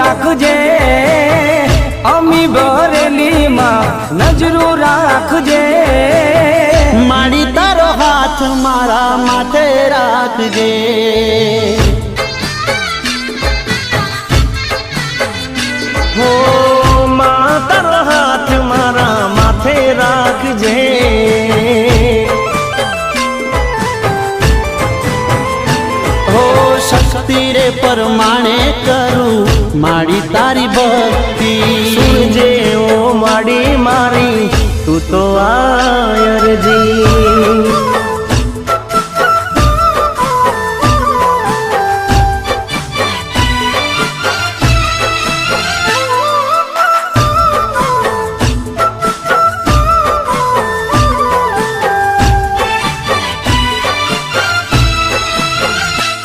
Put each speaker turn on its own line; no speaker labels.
રાખજે અમી બરેલી માં નજરો રાખજે
માડી તારો હાથ મારા માથે રાખજે
હો માં તારો હાથ મારા માથે રાખજે
શક્તિ રે પરમાણે કરું માડી તારી ભક્તિ
સુનજે ઓ માડી મારી તું તો આયરજી